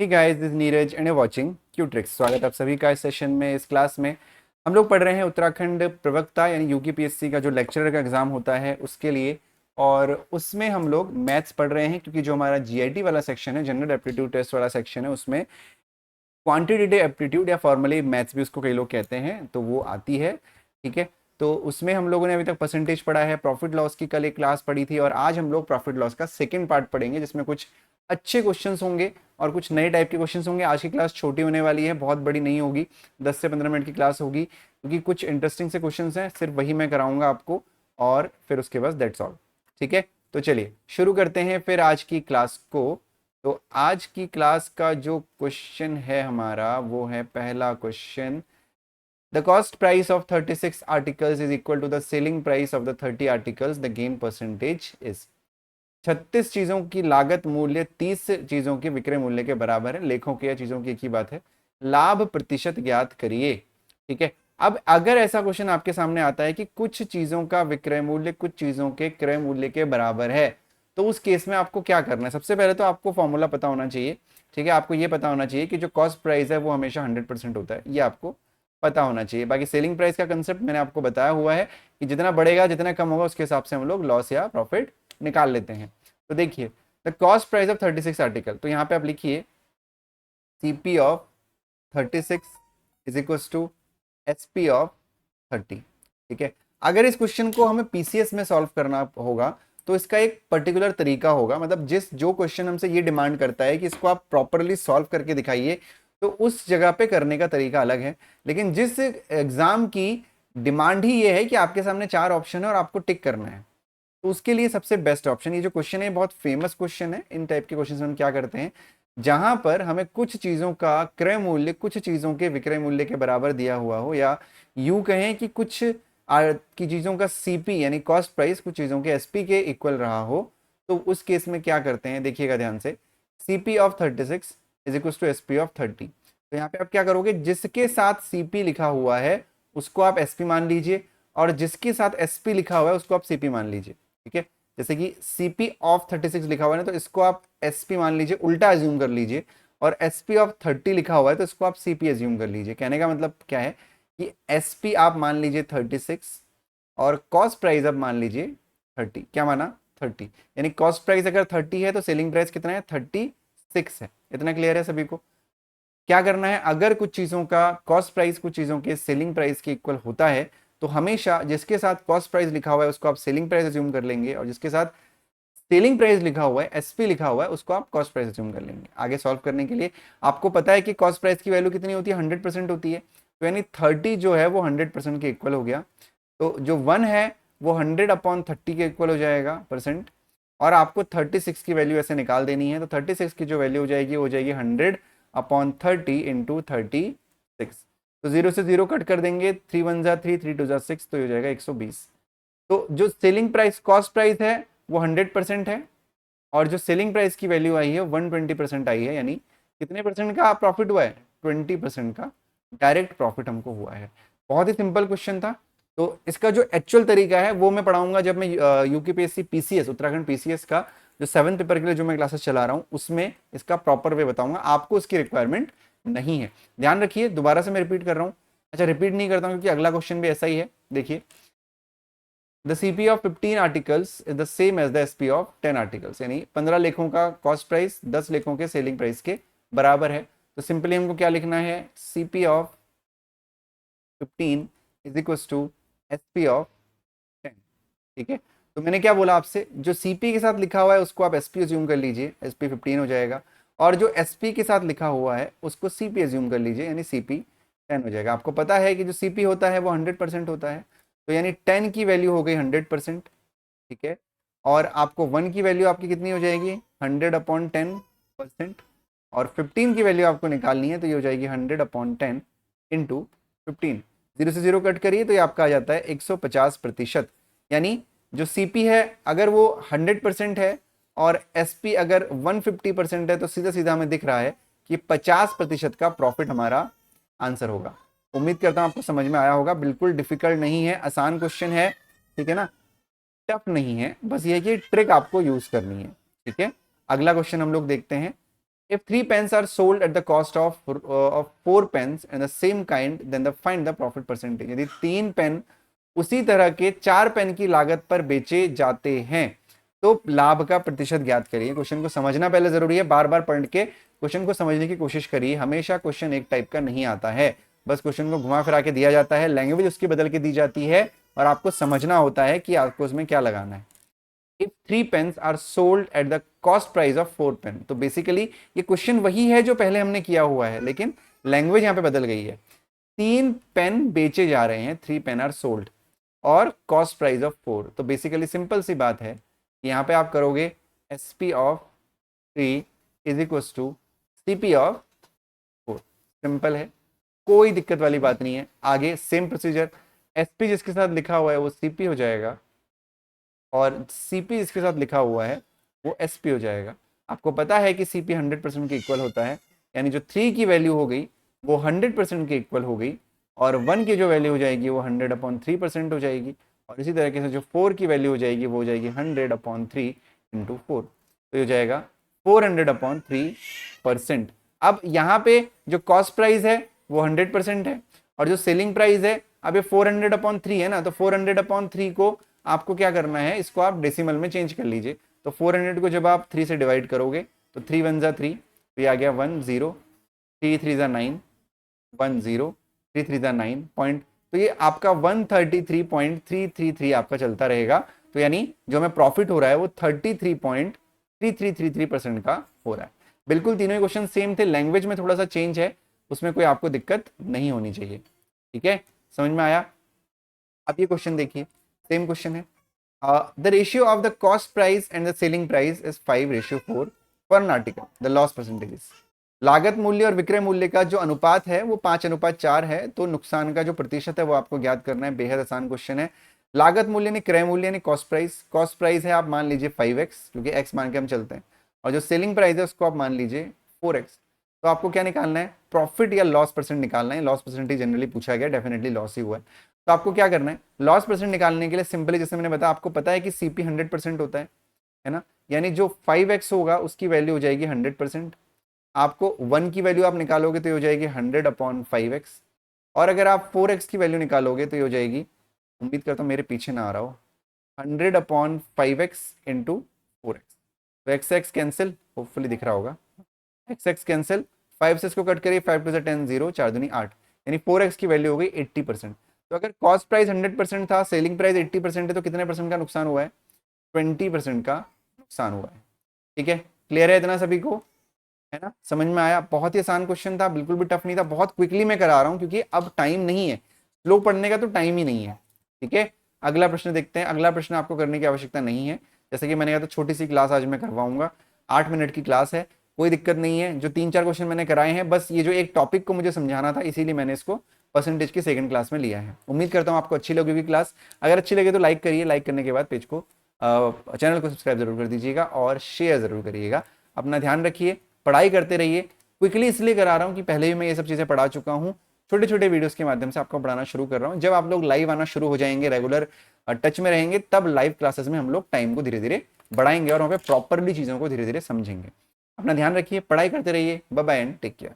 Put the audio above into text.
Hey guys, this Neeraj and watching Q tricks. स्वागत है आप सभी का इस सेशन में। इस क्लास में हम लोग पढ़ रहे हैं उत्तराखंड प्रवक्ता यानी यूपीपीएससी का जो लेक्चरर का एग्जाम होता है उसके लिए। और उसमें हम लोग मैथ्स पढ़ रहे हैं क्योंकि जो हमारा जीआईटी वाला सेक्शन है, जनरल एप्टीट्यूड टेस्ट वाला सेक्शन है, उसमें क्वांटिटेटिव एप्टीट्यूड या फॉर्मली मैथ्स भी उसको कई लोग कहते हैं, तो वो आती है। ठीक है, तो उसमें हम लोगों ने अभी तक परसेंटेज पढ़ा है, प्रॉफिट लॉस की कल एक क्लास पढ़ी थी, और आज हम लोग प्रॉफिट लॉस का सेकंड पार्ट पढ़ेंगे जिसमें कुछ अच्छे क्वेश्चंस होंगे और कुछ नए टाइप के क्वेश्चंस होंगे। आज की क्लास छोटी होने वाली है, बहुत बड़ी नहीं होगी, 10 से 15 मिनट की क्लास होगी क्योंकि कुछ इंटरेस्टिंग से क्वेश्चंस हैं, सिर्फ वही मैं कराऊंगा आपको। और फिर उसके बाद दैट्स ऑल। ठीक है, तो चलिए शुरू करते हैं फिर आज की क्लास को। तो आज की क्लास का जो क्वेश्चन है हमारा वो है पहला question. The cost price of 36 articles is equal to the selling price of the 30 articles, the gain percentage is. 36 चीजों की लागत मूल्य 30 चीजों के विक्रय मूल्य के बराबर है। लेखों की या चीजों की एक ही बात है। लाभ प्रतिशत ज्ञात करिए। ठीक है, अब अगर ऐसा क्वेश्चन आपके सामने आता है कि कुछ चीजों का विक्रय मूल्य कुछ चीजों के क्रय मूल्य के बराबर है, तो उस केस में आपको क्या करना है? सबसे पहले तो आपको फॉर्मूला पता होना चाहिए। ठीक है, आपको ये पता होना चाहिए कि जो कॉस्ट प्राइस है वो हमेशा 100% होता है, ये आपको पता होना चाहिए। बाकी सेलिंग प्राइस का कंसेप्ट मैंने आपको बताया हुआ है कि जितना बढ़ेगा जितना कम होगा उसके हिसाब से हम लोग लॉस या प्रॉफिट निकाल लेते हैं। तो देखिए, the cost price of 36 article, तो यहाँ पे आप लिखिए CP of 36 is equal to SP of 30। ठीक है, अगर इस क्वेश्चन को हमें पीसीएस में सॉल्व करना होगा तो इसका एक पर्टिकुलर तरीका होगा। मतलब जो क्वेश्चन हमसे ये डिमांड करता है कि इसको आप प्रॉपरली सॉल्व करके दिखाइए, तो उस जगह पे करने का तरीका अलग है। लेकिन जिस एग्जाम की डिमांड ही ये है कि आपके सामने 4 ऑप्शन है और आपको टिक करना है, तो उसके लिए सबसे बेस्ट ऑप्शन ये जो क्वेश्चन है, बहुत फेमस क्वेश्चन है। इन टाइप के क्वेश्चन में हम क्या करते हैं, जहां पर हमें कुछ चीजों का क्रय मूल्य कुछ चीजों के विक्रय मूल्य के बराबर दिया हुआ हो, या यूं कहें कि कुछ की चीजों का सीपी यानी कॉस्ट प्राइस कुछ चीजों के एसपी के इक्वल रहा हो, तो उस केस में क्या करते हैं, देखिएगा ध्यान से। CP of 36 is equal to SP of 30। तो यहाँ पे आप क्या करोगे, जिसके साथ सीपी लिखा हुआ है उसको आप एसपी मान लीजिए, और जिसके साथ एसपी लिखा हुआ है उसको आप सीपी मान लीजिए। ठीक है, जैसे कि सीपी ऑफ 36 लिखा हुआ है ना, तो इसको आप एसपी मान लीजिए, उल्टा एज्यूम कर लीजिए। और एसपी ऑफ 30 लिखा हुआ है तो इसको आप सीपी एज्यूम कर लीजिए। कहने का मतलब क्या है कि एसपी आप मान लीजिए 36 और कॉस्ट प्राइस आप मान लीजिए 30। क्या माना? 30। यानी कॉस्ट प्राइस अगर 30 है तो सेलिंग प्राइस कितना है? 36 है। इतना क्लियर है सभी को? क्या करना है, अगर कुछ चीजों का कॉस्ट प्राइस कुछ चीजों के सेलिंग प्राइस के इक्वल होता है तो हमेशा जिसके साथ कॉस्ट प्राइस लिखा हुआ है उसको आप सेलिंग प्राइस अज्यूम कर लेंगे, और जिसके साथ सेलिंग प्राइस लिखा हुआ है एसपी लिखा हुआ है उसको आप कॉस्ट प्राइस अज्यूम कर लेंगे। आगे सॉल्व करने के लिए आपको पता है कि कॉस्ट प्राइस की वैल्यू कितनी होती है? 100% होती है। तो यानी 30 जो है वो 100% के इक्वल हो गया। तो जो 1 है वो 100/30 के इक्वल हो जाएगा परसेंट। और आपको 36 की वैल्यू ऐसे निकाल देनी है, तो 36 की जो वैल्यू हो जाएगी वो हो जाएगी 100/30 इंटू 36। तो 0 से 0 कट कर देंगे, 3 1 जा 3, 3 2 जा 6, तो ये हो जाएगा 120। तो जो सेलिंग प्राइस कॉस्ट प्राइस है वो 100% है, और जो सेलिंग प्राइस की वैल्यू आई है 120% आई है। यानी कितने परसेंट का प्रॉफिट हुआ है? 20% का डायरेक्ट प्रॉफिट हमको हुआ है। बहुत ही सिंपल क्वेश्चन था। तो इसका जो एक्चुअल तरीका है वो मैं पढ़ाऊंगा जब मैं यूपीपीएससी पीसीएस उत्तराखंड पीसीएस का जो 7th पेपर के लिए जो मैं क्लासेस चला रहा हूँ उसमें इसका प्रॉपर वे बताऊंगा। आपको इसकी रिक्वायरमेंट नहीं है, ध्यान रखिए। दोबारा से मैं रिपीट कर रहा हूँ। अच्छा, रिपीट नहीं करता हूँ क्योंकि अगला क्वेश्चन भी ऐसा ही है। देखिए, the CP of 15 articles is the same as the SP of 10 articles. यानी 15 लेखों का कॉस्ट प्राइस 10 लेखों के सेलिंग प्राइस के बराबर है। तो सिंपली हमको क्या लिखना है, CP of 15 is equal to SP of 10। ठीक है, तो मैंने क्या बोला आपसे, जो सीपी के साथ लिखा हुआ है उसको आप एसपी एज्यूम कर लीजिए, एसपी 15 हो जाएगा। और जो एसपी के साथ लिखा हुआ है उसको सीपी एज्यूम कर लीजिए, यानी सीपी 10 हो जाएगा। आपको पता है कि जो सीपी होता है वो 100% होता है, तो यानी 10 की वैल्यू हो गई 100%। ठीक है, और आपको 1 की वैल्यू आपकी कितनी हो जाएगी? 100/10%। और 15 की वैल्यू आपको निकालनी है तो ये हो जाएगी 100/10 इंटू 15। 0 से 0 कट करिए तो ये आपका आ जाता है 150%। यानी जो सीपी है अगर वो 100% है और एसपी अगर 150% है, तो सीधा सीधा हमें दिख रहा है कि 50% का प्रॉफिट हमारा आंसर होगा। उम्मीद करता हूं आपको समझ में आया होगा। बिल्कुल डिफिकल्ट नहीं है, आसान क्वेश्चन है। ठीक है ना, टफ नहीं है, बस ये कि ट्रिक आपको यूज करनी है। ठीक है, अगला क्वेश्चन हम लोग देखते हैं। If 3 pens are sold at the cost of 4 pens and the same kind then the find the profit percentage. यदि 3 पेन उसी तरह के 4 पेन की लागत पर बेचे जाते हैं तो लाभ का प्रतिशत ज्ञात करिए। क्वेश्चन को समझना पहले जरूरी है, बार बार पढ़ के क्वेश्चन को समझने की कोशिश करिए। हमेशा क्वेश्चन एक टाइप का नहीं आता है, बस क्वेश्चन को घुमा फिरा के दिया जाता है, लैंग्वेज उसकी बदल के दी जाती है और आपको समझना होता है कि आपको उसमें क्या लगाना है। If 3 pens are sold at the cost price of 4 pen, तो बेसिकली ये क्वेश्चन वही है जो पहले हमने किया हुआ है, लेकिन लैंग्वेज यहाँ पे बदल गई है। 3 पेन बेचे जा रहे हैं, 3 पेन आर सोल्ड और कॉस्ट प्राइस ऑफ 4, तो बेसिकली सिंपल सी बात है, यहाँ पे आप करोगे SP of 3 is equal to CP of 4। Simple है, कोई दिक्कत वाली बात नहीं है। आगे सेम प्रोसीजर, SP जिसके साथ लिखा हुआ है वो CP हो जाएगा और CP जिसके साथ लिखा हुआ है वो SP हो जाएगा। आपको पता है कि CP 100% के इक्वल होता है, यानी जो 3 की वैल्यू हो गई वो 100% के इक्वल हो गई और 1 की जो वैल्यू हो जाएगी वो 100/3% हो जाएगी और इसी तरीके से जो 4 की वैल्यू हो जाएगी वो हो जाएगी 100/3 इंटू 4, तो ये हो जाएगा 400/3%। अब यहाँ पे जो कॉस्ट प्राइस है वो 100% है और जो सेलिंग प्राइस है, अब ये 400/3 है ना, तो 400/3 को आपको क्या करना है, इसको आप डेसिमल में चेंज कर लीजिए। तो 400 को जब आप 3 से डिवाइड करोगे तो 3 1 जा 3, तो ये आ गया 1 0, 3 3 जा 9, 1 0, 3 3 जा 9 पॉइंट, तो ये आपका 133.333 आपका चलता रहेगा। तो यानी जो हमें प्रॉफिट हो रहा है वो 33.3333% का हो रहा है। बिल्कुल तीनों ही क्वेश्चन सेम थे, लैंग्वेज में थोड़ा सा चेंज है, उसमें कोई आपको दिक्कत नहीं होनी चाहिए। ठीक है, समझ में आया। अब ये क्वेश्चन देखिए, सेम क्वेश्चन है। The ratio of the cost price and the selling price is 5:4 for an article, the loss percentage. लागत मूल्य और विक्रय मूल्य का जो अनुपात है वो 5:4 है, तो नुकसान का जो प्रतिशत है वो आपको ज्ञात करना है। बेहद आसान क्वेश्चन है। लागत मूल्य ने क्रय मूल्य ने कॉस्ट प्राइस है आप मान लीजिए 5x, क्योंकि x मान के हम चलते हैं, और जो सेलिंग प्राइस है उसको आप मान लीजिए 4x। तो आपको क्या निकालना है, प्रॉफिट या लॉस परसेंट निकालना है। लॉस परसेंटेज जनरली पूछा गया, डेफिनेटली लॉस ही हुआ है। तो आपको क्या करना है, लॉस परसेंट निकालने के लिए सिंपली, जैसे मैंने बताया, आपको पता है कि CP 100% होता है ना, यानी जो 5x होगा उसकी वैल्यू हो जाएगी 100%। आपको 1 की वैल्यू आप निकालोगे तो ये हो जाएगी 100/5x, और अगर आप 4x की वैल्यू निकालोगे तो ये हो जाएगी, उम्मीद करता हूँ मेरे पीछे ना आ रहा हो, 100/5x इंटू 4x। तो x कैंसिल, होपफुली दिख रहा होगा, x कैंसिल, 5 से इसको कट करिए, 5 2 10 0, 4 दूनी 8, यानी 4x की वैल्यू हो गई 80%। तो अगर कॉस्ट प्राइस 100% था, सेलिंग प्राइस 80% है, तो कितने परसेंट का नुकसान हुआ है, 20% का नुकसान हुआ है। ठीक है, क्लियर है इतना सभी को, है ना, समझ में आया। बहुत ही आसान क्वेश्चन था, बिल्कुल भी टफ नहीं था, बहुत क्विकली मैं करा रहा हूँ क्योंकि अब टाइम नहीं है, स्लो पढ़ने का तो टाइम ही नहीं है। ठीक है, अगला प्रश्न देखते हैं। अगला प्रश्न आपको करने की आवश्यकता नहीं है, जैसे कि मैंने कहा था छोटी सी क्लास आज मैं करवाऊंगा, 8 मिनट की क्लास है, कोई दिक्कत नहीं है। जो 3-4 क्वेश्चन मैंने कराए हैं, बस ये जो एक टॉपिक को मुझे समझाना था, इसीलिए मैंने इसको परसेंटेज की सेकंड क्लास में लिया है। उम्मीद करता हूँ आपको अच्छी लगेगी क्लास। अगर अच्छी लगे तो लाइक करिए, लाइक करने के बाद पेज को चैनल को सब्सक्राइब जरूर कर दीजिएगा और शेयर जरूर करिएगा। अपना ध्यान रखिए, पढ़ाई करते रहिए। क्विकली इसलिए करा रहा हूँ कि पहले भी मैं ये सब चीज़ें पढ़ा चुका हूँ, छोटे छोटे वीडियोस के माध्यम से आपको पढ़ाना शुरू कर रहा हूँ। जब आप लोग लाइव आना शुरू हो जाएंगे, रेगुलर टच में रहेंगे, तब लाइव क्लासेस में हम लोग टाइम को धीरे धीरे बढ़ाएंगे और वहाँ पे प्रॉपरली चीज़ों को धीरे धीरे समझेंगे। अपना ध्यान रखिए, पढ़ाई करते रहिए। Bye bye and take care.